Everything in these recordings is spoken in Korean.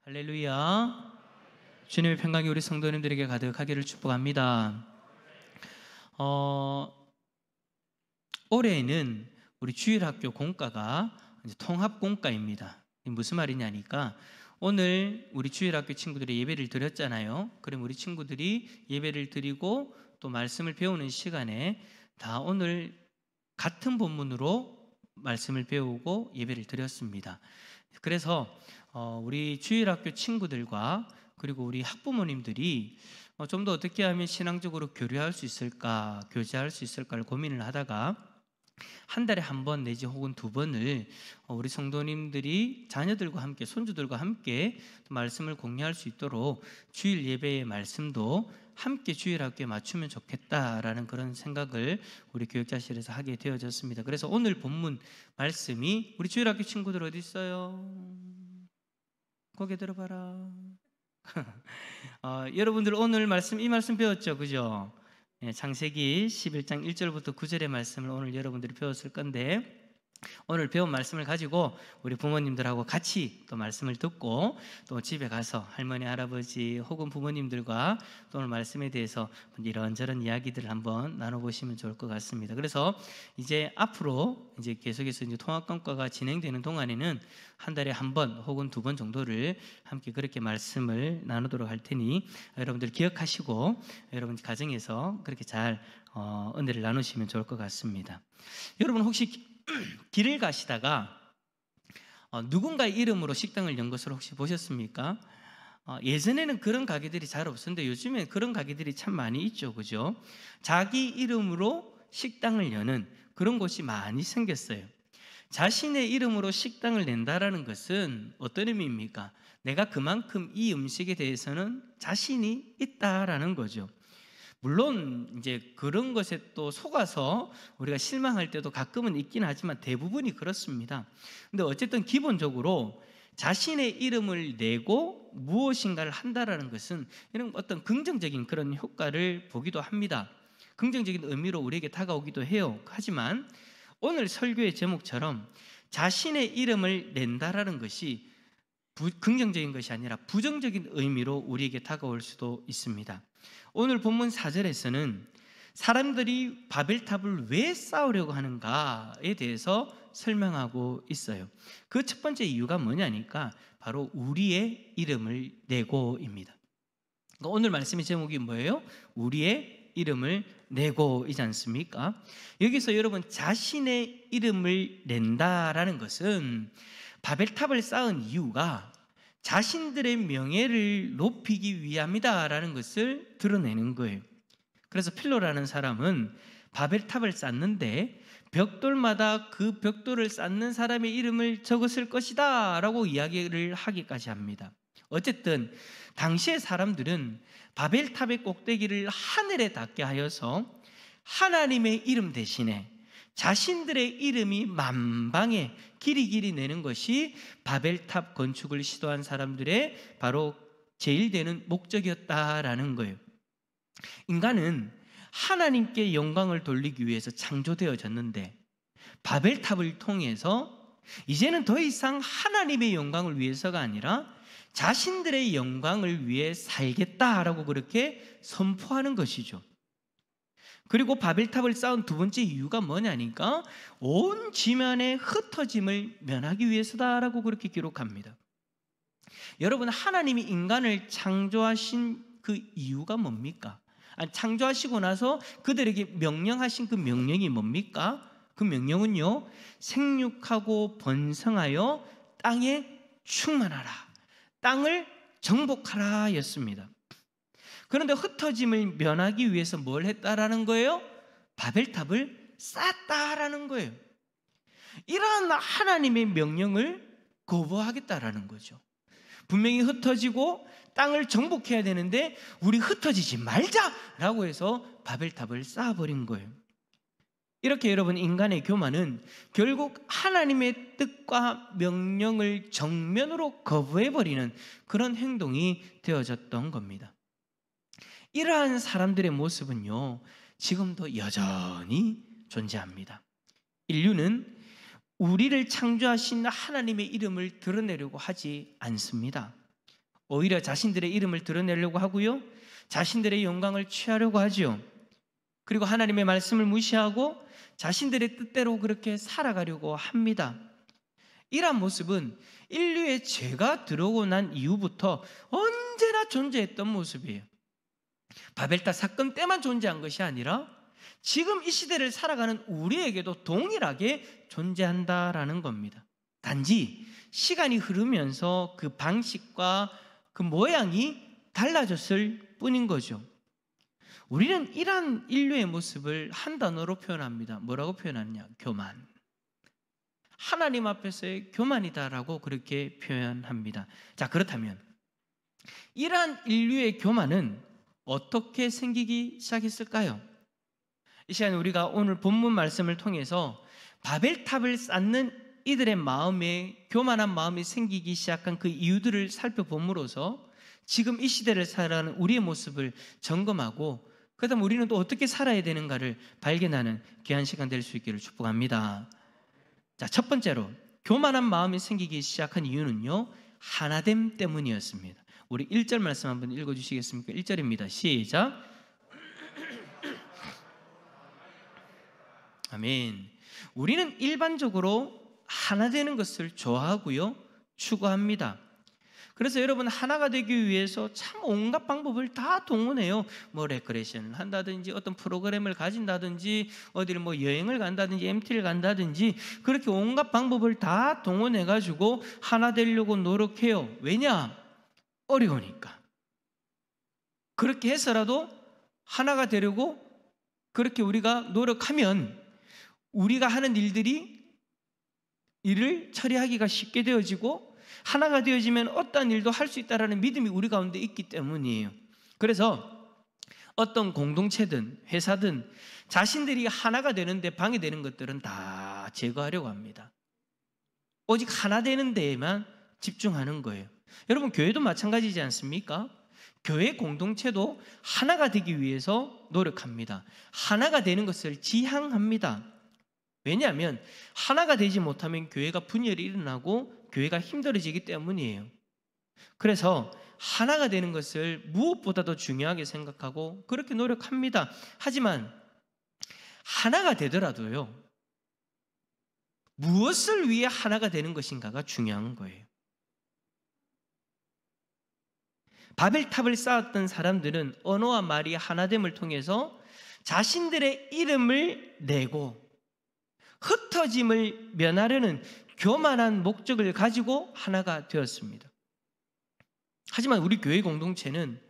할렐루야. 주님의 평강이 우리 성도님들에게 가득하기를 축복합니다. 올해는 우리 주일학교 공과가 이제 통합공과입니다. 무슨 말이냐니까 오늘 우리 주일학교 친구들이 예배를 드렸잖아요. 그럼 우리 친구들이 예배를 드리고 또 말씀을 배우는 시간에 다 오늘 같은 본문으로 말씀을 배우고 예배를 드렸습니다. 그래서 우리 주일학교 친구들과 그리고 우리 학부모님들이 좀 더 어떻게 하면 신앙적으로 교류할 수 있을까, 교제할 수 있을까를 고민을 하다가 한 달에 한 번 내지 혹은 두 번을 우리 성도님들이 자녀들과 함께, 손주들과 함께 말씀을 공유할 수 있도록 주일 예배의 말씀도 함께 주일학교에 맞추면 좋겠다라는 그런 생각을 우리 교육자실에서 하게 되어졌습니다. 그래서 오늘 본문 말씀이 우리 주일학교 친구들 어디 있어요? 고개 들어봐라. 여러분들 오늘 이 말씀 배웠죠? 그죠? 창세기 11장 1절부터 9절의 말씀을 오늘 여러분들이 배웠을 건데 오늘 배운 말씀을 가지고 우리 부모님들하고 같이 또 말씀을 듣고 또 집에 가서 할머니, 할아버지 혹은 부모님들과 또 오늘 말씀에 대해서 이런저런 이야기들을 한번 나눠보시면 좋을 것 같습니다. 그래서 이제 앞으로 이제 계속해서 이제 통합관과가 진행되는 동안에는 한 달에 한 번 혹은 두 번 정도를 함께 그렇게 말씀을 나누도록 할 테니 여러분들 기억하시고 여러분 가정에서 그렇게 잘 은혜를 나누시면 좋을 것 같습니다. 여러분 혹시 길을 가시다가 누군가의 이름으로 식당을 연 것을 혹시 보셨습니까? 예전에는 그런 가게들이 잘 없었는데 요즘엔 그런 가게들이 참 많이 있죠, 그죠? 자기 이름으로 식당을 여는 그런 곳이 많이 생겼어요. 자신의 이름으로 식당을 낸다라는 것은 어떤 의미입니까? 내가 그만큼 이 음식에 대해서는 자신이 있다라는 거죠. 물론 이제 그런 것에 또 속아서 우리가 실망할 때도 가끔은 있긴 하지만 대부분이 그렇습니다. 근데 어쨌든 기본적으로 자신의 이름을 내고 무엇인가를 한다라는 것은 이런 어떤 긍정적인 그런 효과를 보기도 합니다. 긍정적인 의미로 우리에게 다가오기도 해요. 하지만 오늘 설교의 제목처럼 자신의 이름을 낸다라는 것이 긍정적인 것이 아니라 부정적인 의미로 우리에게 다가올 수도 있습니다. 오늘 본문 4절에서는 사람들이 바벨탑을 왜 쌓으려고 하는가에 대해서 설명하고 있어요. 그 첫 번째 이유가 뭐냐니까 바로 우리의 이름을 내고입니다. 오늘 말씀의 제목이 뭐예요? 우리의 이름을 내고이지 않습니까? 여기서 여러분 자신의 이름을 낸다라는 것은 바벨탑을 쌓은 이유가 자신들의 명예를 높이기 위함이다라는 것을 드러내는 거예요. 그래서 필로라는 사람은 바벨탑을 쌓는데 벽돌마다 그 벽돌을 쌓는 사람의 이름을 적었을 것이다 라고 이야기를 하기까지 합니다. 어쨌든 당시의 사람들은 바벨탑의 꼭대기를 하늘에 닿게 하여서 하나님의 이름 대신에 자신들의 이름이 만방에 길이 내는 것이 바벨탑 건축을 시도한 사람들의 바로 제일 되는 목적이었다라는 거예요. 인간은 하나님께 영광을 돌리기 위해서 창조되어졌는데 바벨탑을 통해서 이제는 더 이상 하나님의 영광을 위해서가 아니라 자신들의 영광을 위해 살겠다라고 그렇게 선포하는 것이죠. 그리고 바벨탑을 쌓은 두 번째 이유가 뭐냐니까 온 지면의 흩어짐을 면하기 위해서다라고 그렇게 기록합니다. 여러분 하나님이 인간을 창조하신 그 이유가 뭡니까? 창조하시고 나서 그들에게 명령하신 그 명령이 뭡니까? 그 명령은요 생육하고 번성하여 땅에 충만하라, 땅을 정복하라 였습니다. 그런데 흩어짐을 면하기 위해서 뭘 했다라는 거예요? 바벨탑을 쌓았다라는 거예요. 이러한 하나님의 명령을 거부하겠다라는 거죠. 분명히 흩어지고 땅을 정복해야 되는데 우리 흩어지지 말자라고 해서 바벨탑을 쌓아버린 거예요. 이렇게 여러분 인간의 교만은 결국 하나님의 뜻과 명령을 정면으로 거부해버리는 그런 행동이 되어졌던 겁니다. 이러한 사람들의 모습은요 지금도 여전히 존재합니다. 인류는 우리를 창조하신 하나님의 이름을 드러내려고 하지 않습니다. 오히려 자신들의 이름을 드러내려고 하고요. 자신들의 영광을 취하려고 하죠. 그리고 하나님의 말씀을 무시하고 자신들의 뜻대로 그렇게 살아가려고 합니다. 이러한 모습은 인류의 죄가 들어오고 난 이후부터 언제나 존재했던 모습이에요. 바벨탑 사건 때만 존재한 것이 아니라 지금 이 시대를 살아가는 우리에게도 동일하게 존재한다라는 겁니다. 단지 시간이 흐르면서 그 방식과 그 모양이 달라졌을 뿐인 거죠. 우리는 이러한 인류의 모습을 한 단어로 표현합니다. 뭐라고 표현하느냐? 교만. 하나님 앞에서의 교만이다라고 그렇게 표현합니다. 자, 그렇다면 이러한 인류의 교만은 어떻게 생기기 시작했을까요? 이 시간에 우리가 오늘 본문 말씀을 통해서 바벨탑을 쌓는 이들의 마음에 교만한 마음이 생기기 시작한 그 이유들을 살펴봄으로써 지금 이 시대를 살아가는 우리의 모습을 점검하고 그다음 우리는 또 어떻게 살아야 되는가를 발견하는 귀한 시간 될 수 있기를 축복합니다. 자, 첫 번째로 교만한 마음이 생기기 시작한 이유는요, 하나됨 때문이었습니다. 우리 1절 말씀 한번 읽어주시겠습니까? 1절입니다. 시작. 아멘. 우리는 일반적으로 하나 되는 것을 좋아하고요, 추구합니다. 그래서 여러분, 하나가 되기 위해서 참 온갖 방법을 다 동원해요. 뭐 레크레이션을 한다든지 어떤 프로그램을 가진다든지 어디를 뭐 여행을 간다든지 MT를 간다든지 그렇게 온갖 방법을 다 동원해 가지고 하나 되려고 노력해요. 왜냐? 어려우니까. 그렇게 해서라도 하나가 되려고 그렇게 우리가 노력하면 우리가 하는 일을 처리하기가 쉽게 되어지고 하나가 되어지면 어떤 일도 할 수 있다는 믿음이 우리 가운데 있기 때문이에요. 그래서 어떤 공동체든 회사든 자신들이 하나가 되는데 방해되는 것들은 다 제거하려고 합니다. 오직 하나 되는 데에만 집중하는 거예요. 여러분, 교회도 마찬가지지 않습니까? 교회 공동체도 하나가 되기 위해서 노력합니다. 하나가 되는 것을 지향합니다. 왜냐하면 하나가 되지 못하면 교회가 분열이 일어나고 교회가 힘들어지기 때문이에요. 그래서 하나가 되는 것을 무엇보다도 중요하게 생각하고 그렇게 노력합니다. 하지만 하나가 되더라도요, 무엇을 위해 하나가 되는 것인가가 중요한 거예요. 바벨탑을 쌓았던 사람들은 언어와 말이 하나됨을 통해서 자신들의 이름을 내고 흩어짐을 면하려는 교만한 목적을 가지고 하나가 되었습니다. 하지만 우리 교회 공동체는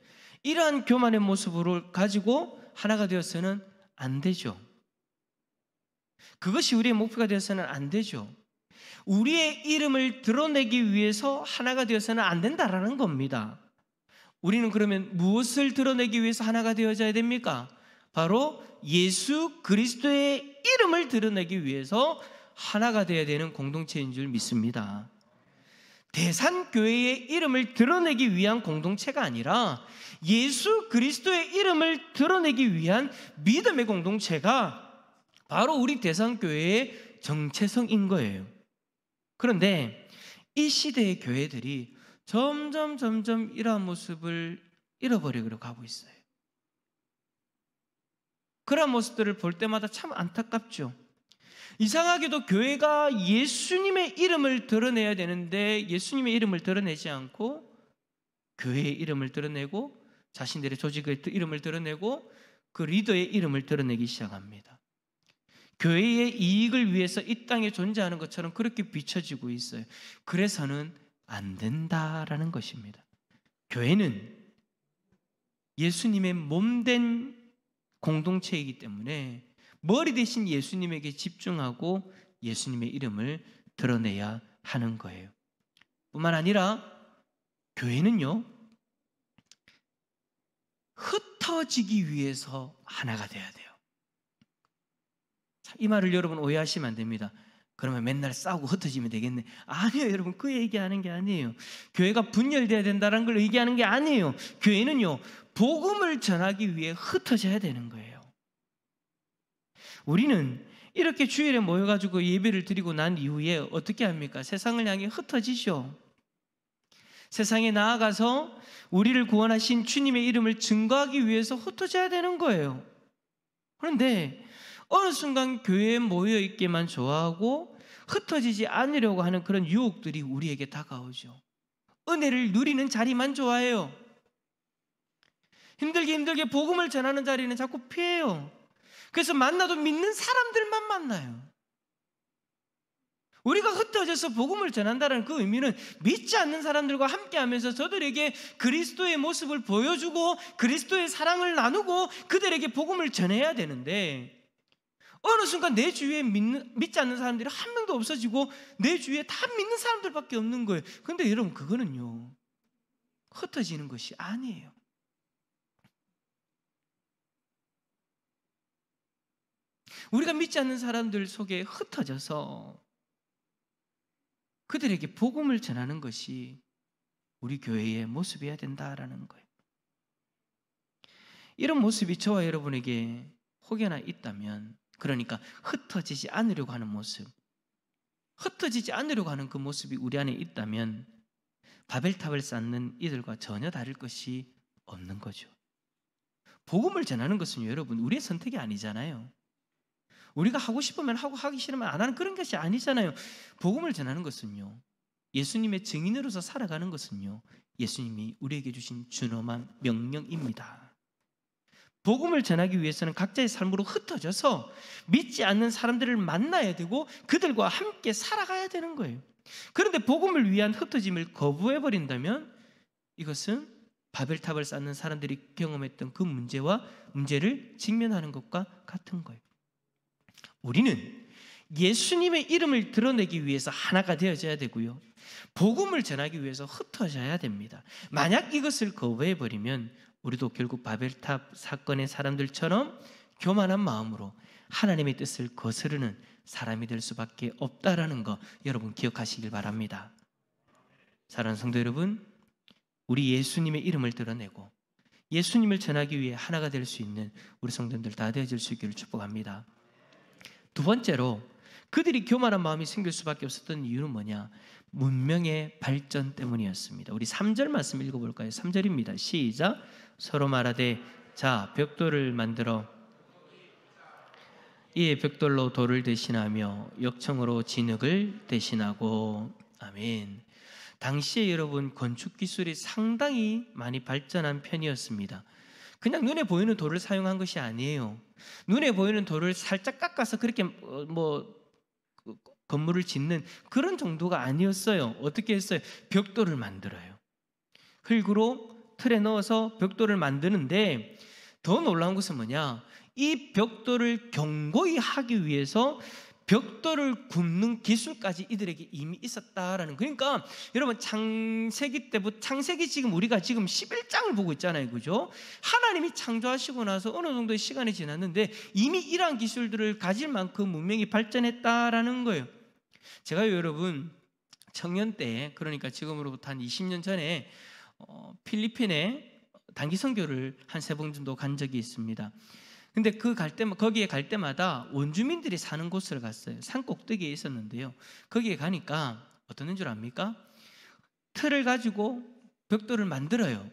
이러한 교만의 모습을 가지고 하나가 되어서는 안 되죠. 그것이 우리의 목표가 되어서는 안 되죠. 우리의 이름을 드러내기 위해서 하나가 되어서는 안 된다라는 겁니다. 우리는 그러면 무엇을 드러내기 위해서 하나가 되어져야 됩니까? 바로 예수 그리스도의 이름을 드러내기 위해서 하나가 되어야 되는 공동체인 줄 믿습니다. 대산교회의 이름을 드러내기 위한 공동체가 아니라 예수 그리스도의 이름을 드러내기 위한 믿음의 공동체가 바로 우리 대산교회의 정체성인 거예요. 그런데 이 시대의 교회들이 점점 이러한 모습을 잃어버리려고 하고 있어요. 그런 모습들을 볼 때마다 참 안타깝죠. 이상하게도 교회가 예수님의 이름을 드러내야 되는데 예수님의 이름을 드러내지 않고 교회의 이름을 드러내고 자신들의 조직의 이름을 드러내고 그 리더의 이름을 드러내기 시작합니다. 교회의 이익을 위해서 이 땅에 존재하는 것처럼 그렇게 비춰지고 있어요. 그래서는 안 된다라는 것입니다. 교회는 예수님의 몸된 공동체이기 때문에 머리 대신 예수님에게 집중하고 예수님의 이름을 드러내야 하는 거예요. 뿐만 아니라 교회는요, 흩어지기 위해서 하나가 돼야 돼요. 이 말을 여러분 오해하시면 안 됩니다. 그러면 맨날 싸우고 흩어지면 되겠네. 아니에요, 여러분. 그 얘기하는 게 아니에요. 교회가 분열돼야 된다는 걸 얘기하는 게 아니에요. 교회는요, 복음을 전하기 위해 흩어져야 되는 거예요. 우리는 이렇게 주일에 모여가지고 예배를 드리고 난 이후에 어떻게 합니까? 세상을 향해 흩어지죠. 세상에 나아가서 우리를 구원하신 주님의 이름을 증거하기 위해서 흩어져야 되는 거예요. 그런데 어느 순간 교회에 모여있기만 좋아하고 흩어지지 않으려고 하는 그런 유혹들이 우리에게 다가오죠. 은혜를 누리는 자리만 좋아해요. 힘들게 복음을 전하는 자리는 자꾸 피해요. 그래서 만나도 믿는 사람들만 만나요. 우리가 흩어져서 복음을 전한다는 그 의미는 믿지 않는 사람들과 함께하면서 저들에게 그리스도의 모습을 보여주고 그리스도의 사랑을 나누고 그들에게 복음을 전해야 되는데, 어느 순간 내 주위에 믿지 않는 사람들이 한 명도 없어지고 내 주위에 다 믿는 사람들밖에 없는 거예요. 그런데 여러분, 그거는요, 흩어지는 것이 아니에요. 우리가 믿지 않는 사람들 속에 흩어져서 그들에게 복음을 전하는 것이 우리 교회의 모습이어야 된다라는 거예요. 이런 모습이 저와 여러분에게 혹여나 있다면, 그러니까 흩어지지 않으려고 하는 모습, 흩어지지 않으려고 하는 그 모습이 우리 안에 있다면 바벨탑을 쌓는 이들과 전혀 다를 것이 없는 거죠. 복음을 전하는 것은 여러분 우리의 선택이 아니잖아요. 우리가 하고 싶으면 하고 하기 싫으면 안 하는 그런 것이 아니잖아요. 복음을 전하는 것은요, 예수님의 증인으로서 살아가는 것은요, 예수님이 우리에게 주신 준엄한 명령입니다. 복음을 전하기 위해서는 각자의 삶으로 흩어져서 믿지 않는 사람들을 만나야 되고 그들과 함께 살아가야 되는 거예요. 그런데 복음을 위한 흩어짐을 거부해버린다면 이것은 바벨탑을 쌓는 사람들이 경험했던 그 문제를 직면하는 것과 같은 거예요. 우리는 예수님의 이름을 드러내기 위해서 하나가 되어져야 되고요, 복음을 전하기 위해서 흩어져야 됩니다. 만약 이것을 거부해버리면 우리도 결국 바벨탑 사건의 사람들처럼 교만한 마음으로 하나님의 뜻을 거스르는 사람이 될 수밖에 없다라는 거 여러분 기억하시길 바랍니다. 사랑하는 성도 여러분, 우리 예수님의 이름을 드러내고 예수님을 전하기 위해 하나가 될 수 있는 우리 성도님들 다 되어질 수 있기를 축복합니다. 두 번째로 그들이 교만한 마음이 생길 수밖에 없었던 이유는 뭐냐? 문명의 발전 때문이었습니다. 우리 3절 말씀 읽어볼까요? 3절입니다. 시작. 서로 말하되 자 벽돌을 만들어 이에 벽돌로 돌을 대신하며 역청으로 진흙을 대신하고. 아멘. 당시에 여러분 건축 기술이 상당히 많이 발전한 편이었습니다. 그냥 눈에 보이는 돌을 사용한 것이 아니에요. 눈에 보이는 돌을 살짝 깎아서 그렇게 건물을 짓는 그런 정도가 아니었어요. 어떻게 했어요? 벽돌을 만들어요. 흙으로 틀에 넣어서 벽돌을 만드는데 더 놀라운 것은 뭐냐? 이 벽돌을 견고히 하기 위해서 벽돌을 굽는 기술까지 이들에게 이미 있었다라는. 그러니까 여러분 창세기 때부터, 창세기 지금 우리가 지금 11장을 보고 있잖아요, 그죠? 하나님이 창조하시고 나서 어느 정도의 시간이 지났는데 이미 이러한 기술들을 가질 만큼 문명이 발전했다라는 거예요. 제가 여러분 청년 때, 그러니까 지금으로부터 한 20년 전에 필리핀에 단기 선교를 한 3번 정도 간 적이 있습니다. 근데 거기에 갈 때마다 원주민들이 사는 곳을 갔어요. 산 꼭대기에 있었는데요, 거기에 가니까 어떤 줄 압니까? 틀을 가지고 벽돌을 만들어요.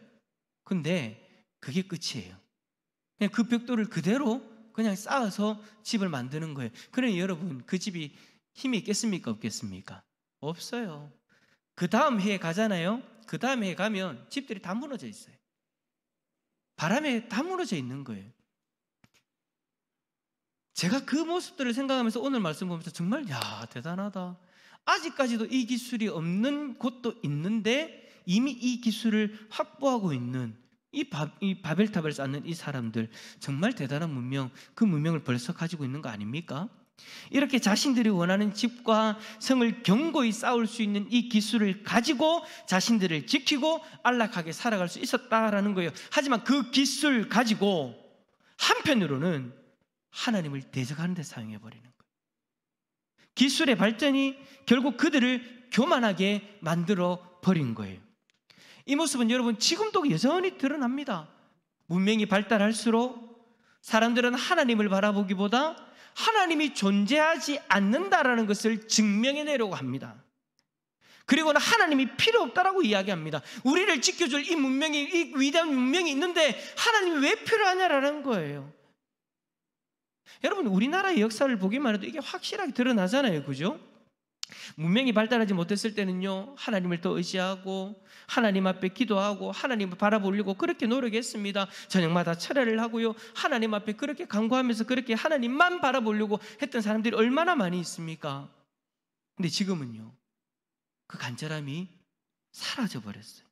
근데 그게 끝이에요. 그냥 그 벽돌을 그대로 그냥 쌓아서 집을 만드는 거예요. 그러니 여러분 그 집이 힘이 있겠습니까? 없겠습니까? 없어요. 그 다음 해에 가잖아요. 그 다음 해에 가면 집들이 다 무너져 있어요. 바람에 다 무너져 있는 거예요. 제가 그 모습들을 생각하면서 오늘 말씀 보면서 정말 대단하다. 아직까지도 이 기술이 없는 곳도 있는데 이미 이 기술을 확보하고 있는 이 바벨탑을 쌓는 이 사람들, 정말 대단한 문명, 그 문명을 벌써 가지고 있는 거 아닙니까? 이렇게 자신들이 원하는 집과 성을 견고히 쌓을 수 있는 이 기술을 가지고 자신들을 지키고 안락하게 살아갈 수 있었다라는 거예요. 하지만 그 기술 가지고 한편으로는 하나님을 대적하는 데 사용해버리는 거예요. 기술의 발전이 결국 그들을 교만하게 만들어 버린 거예요. 이 모습은 여러분 지금도 여전히 드러납니다. 문명이 발달할수록 사람들은 하나님을 바라보기보다 하나님이 존재하지 않는다라는 것을 증명해내려고 합니다. 그리고는 하나님이 필요 없다라고 이야기합니다. 우리를 지켜줄 이 문명이, 이 위대한 문명이 있는데 하나님이 왜 필요하냐라는 거예요. 여러분, 우리나라의 역사를 보기만 해도 이게 확실하게 드러나잖아요. 그죠? 문명이 발달하지 못했을 때는요, 하나님을 더 의지하고 하나님 앞에 기도하고 하나님을 바라보려고 그렇게 노력했습니다. 저녁마다 철야를 하고요, 하나님 앞에 그렇게 간구하면서 그렇게 하나님만 바라보려고 했던 사람들이 얼마나 많이 있습니까? 근데 지금은요, 그 간절함이 사라져버렸어요.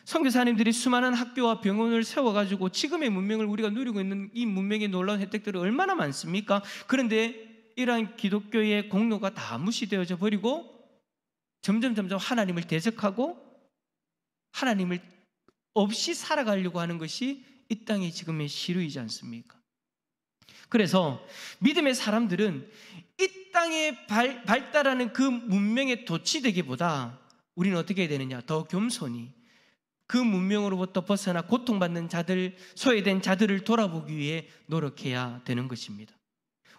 선교사님들이 수많은 학교와 병원을 세워가지고 지금의 문명을 우리가 누리고 있는 이 문명의 놀라운 혜택들이 얼마나 많습니까? 그런데 이러한 기독교의 공로가 다 무시되어져 버리고 점점 하나님을 대적하고 하나님을 없이 살아가려고 하는 것이 이 땅의 지금의 시류이지 않습니까? 그래서 믿음의 사람들은 이 땅에 발달하는 그 문명에 도취되기보다 우리는 어떻게 해야 되느냐? 더 겸손히 그 문명으로부터 벗어나 고통받는 자들, 소외된 자들을 돌아보기 위해 노력해야 되는 것입니다.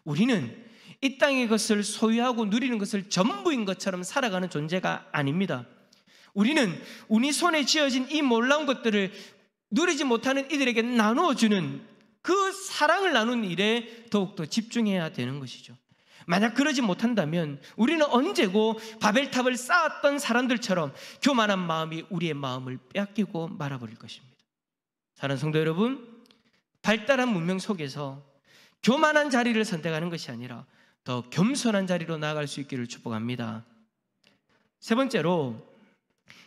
우리는 이 땅의 것을 소유하고 누리는 것을 전부인 것처럼 살아가는 존재가 아닙니다. 우리는 우리 손에 쥐어진 이 놀라운 것들을 누리지 못하는 이들에게 나누어주는 그 사랑을 나누는 일에 더욱더 집중해야 되는 것이죠. 만약 그러지 못한다면 우리는 언제고 바벨탑을 쌓았던 사람들처럼 교만한 마음이 우리의 마음을 빼앗기고 말아버릴 것입니다. 사랑하는 성도 여러분, 발달한 문명 속에서 교만한 자리를 선택하는 것이 아니라 더 겸손한 자리로 나아갈 수 있기를 축복합니다. 세 번째로,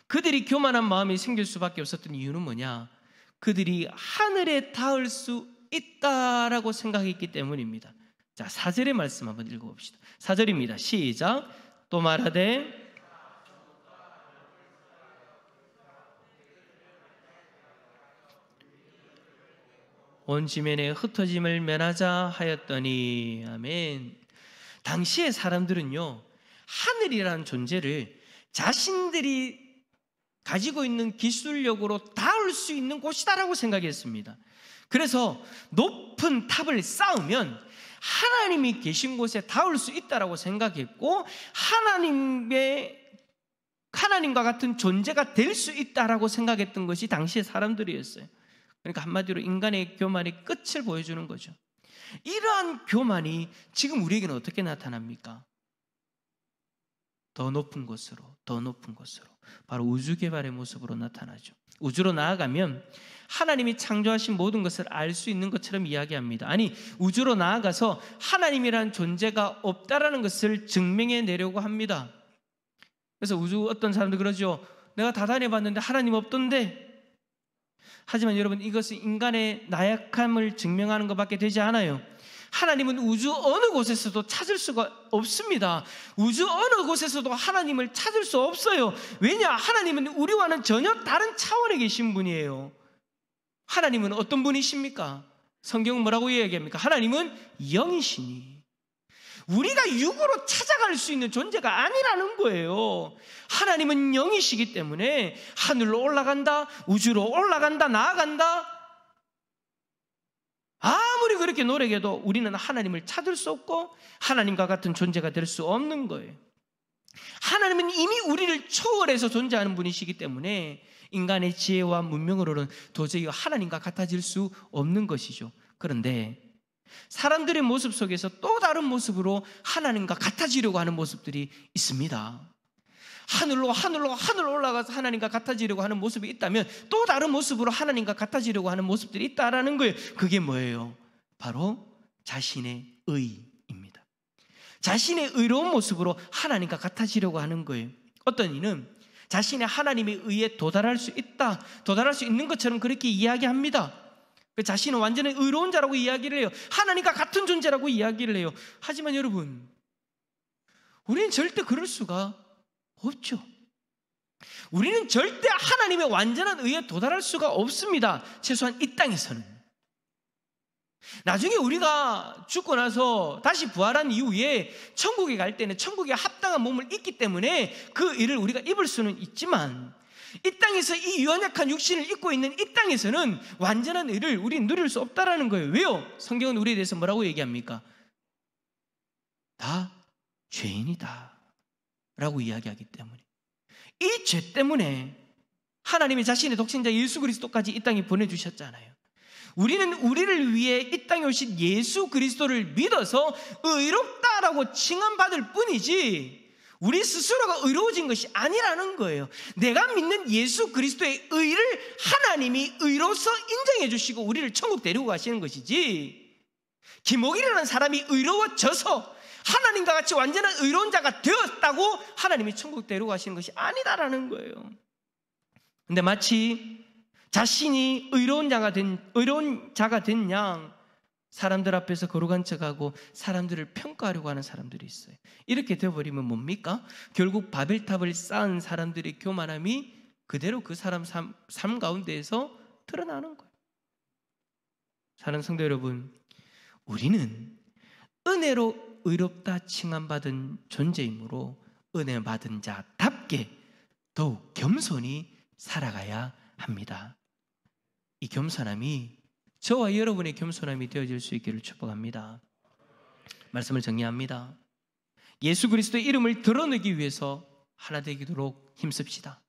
그들이 교만한 마음이 생길 수밖에 없었던 이유는 뭐냐? 그들이 하늘에 닿을 수 있다라고 생각했기 때문입니다. 자, 4절의 말씀 한번 읽어봅시다. 4절입니다. 시작. 또 말하되 온 지면에 흩어짐을 면하자 하였더니. 아멘. 당시의 사람들은요, 하늘이라는 존재를 자신들이 가지고 있는 기술력으로 닿을 수 있는 곳이다라고 생각했습니다. 그래서 높은 탑을 쌓으면 하나님이 계신 곳에 닿을 수 있다라고 생각했고 하나님과 같은 존재가 될 수 있다라고 생각했던 것이 당시의 사람들이었어요. 그러니까 한마디로 인간의 교만의 끝을 보여주는 거죠. 이러한 교만이 지금 우리에게는 어떻게 나타납니까? 더 높은 곳으로, 더 높은 곳으로, 바로 우주개발의 모습으로 나타나죠. 우주로 나아가면 하나님이 창조하신 모든 것을 알 수 있는 것처럼 이야기합니다. 아니, 우주로 나아가서 하나님이라는 존재가 없다라는 것을 증명해내려고 합니다. 그래서 우주 어떤 사람들 그러죠. 내가 다 다녀봤는데 하나님 없던데. 하지만 여러분, 이것은 인간의 나약함을 증명하는 것밖에 되지 않아요. 하나님은 우주 어느 곳에서도 찾을 수가 없습니다. 우주 어느 곳에서도 하나님을 찾을 수 없어요. 왜냐? 하나님은 우리와는 전혀 다른 차원에 계신 분이에요. 하나님은 어떤 분이십니까? 성경은 뭐라고 이야기합니까? 하나님은 영이시니 우리가 육으로 찾아갈 수 있는 존재가 아니라는 거예요. 하나님은 영이시기 때문에 하늘로 올라간다, 우주로 올라간다, 나아간다. 아무리 그렇게 노력해도 우리는 하나님을 찾을 수 없고 하나님과 같은 존재가 될 수 없는 거예요. 하나님은 이미 우리를 초월해서 존재하는 분이시기 때문에 인간의 지혜와 문명으로는 도저히 하나님과 같아질 수 없는 것이죠. 그런데 사람들의 모습 속에서 또 다른 모습으로 하나님과 같아지려고 하는 모습들이 있습니다. 하늘로 올라가서 하나님과 같아지려고 하는 모습이 있다면 또 다른 모습으로 하나님과 같아지려고 하는 모습들이 있다라는 거예요. 그게 뭐예요? 바로 자신의 의입니다. 자신의 의로운 모습으로 하나님과 같아지려고 하는 거예요. 어떤 이는 자신의 하나님의 의에 도달할 수 있다, 도달할 수 있는 것처럼 그렇게 이야기합니다. 자신은 완전히 의로운 자라고 이야기를 해요. 하나님과 같은 존재라고 이야기를 해요. 하지만 여러분, 우리는 절대 그럴 수가 없죠. 우리는 절대 하나님의 완전한 의에 도달할 수가 없습니다. 최소한 이 땅에서는. 나중에 우리가 죽고 나서 다시 부활한 이후에 천국에 갈 때는 천국에 합당한 몸을 입기 때문에 그 의를 우리가 입을 수는 있지만 이 땅에서 이 연약한 육신을 입고 있는 이 땅에서는 완전한 의를 우리는 누릴 수 없다라는 거예요. 왜요? 성경은 우리에 대해서 뭐라고 얘기합니까? 다 죄인이다. 라고 이야기하기 때문에, 이 죄 때문에 하나님이 자신의 독생자 예수 그리스도까지 이 땅에 보내주셨잖아요. 우리는 우리를 위해 이 땅에 오신 예수 그리스도를 믿어서 의롭다라고 칭함받을 뿐이지 우리 스스로가 의로워진 것이 아니라는 거예요. 내가 믿는 예수 그리스도의 의를 하나님이 의로서 인정해 주시고 우리를 천국 데리고 가시는 것이지, 김옥일이라는 사람이 의로워져서 하나님과 같이 완전한 의로운 자가 되었다고 하나님이 천국 데리고 가시는 것이 아니다라는 거예요. 근데 마치 자신이 의로운 자가 된 양 사람들 앞에서 거룩한 척하고 사람들을 평가하려고 하는 사람들이 있어요. 이렇게 되어버리면 뭡니까? 결국 바벨탑을 쌓은 사람들의 교만함이 그대로 그 사람 삶 가운데에서 드러나는 거예요. 사랑하는 성도 여러분, 우리는 은혜로 의롭다 칭함받은 존재이므로 은혜 받은 자답게 더욱 겸손히 살아가야 합니다. 이 겸손함이 저와 여러분의 겸손함이 되어질 수 있기를 축복합니다. 말씀을 정리합니다. 예수 그리스도의 이름을 드러내기 위해서 하나 되도록 힘씁시다.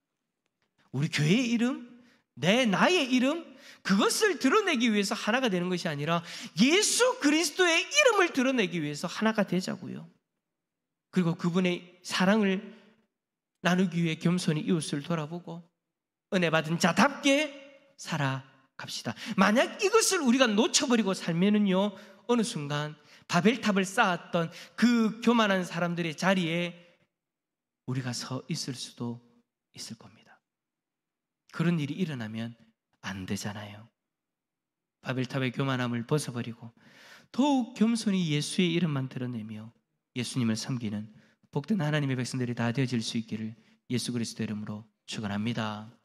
우리 교회의 이름, 나의 이름, 그것을 드러내기 위해서 하나가 되는 것이 아니라 예수 그리스도의 이름을 드러내기 위해서 하나가 되자고요. 그리고 그분의 사랑을 나누기 위해 겸손히 이웃을 돌아보고 은혜 받은 자답게 살아갑시다. 만약 이것을 우리가 놓쳐버리고 살면은요, 어느 순간 바벨탑을 쌓았던 그 교만한 사람들의 자리에 우리가 서 있을 수도 있을 겁니다. 그런 일이 일어나면 안 되잖아요. 바벨탑의 교만함을 벗어버리고 더욱 겸손히 예수의 이름만 드러내며 예수님을 섬기는 복된 하나님의 백성들이 다 되어질 수 있기를 예수 그리스도 이름으로 축원합니다.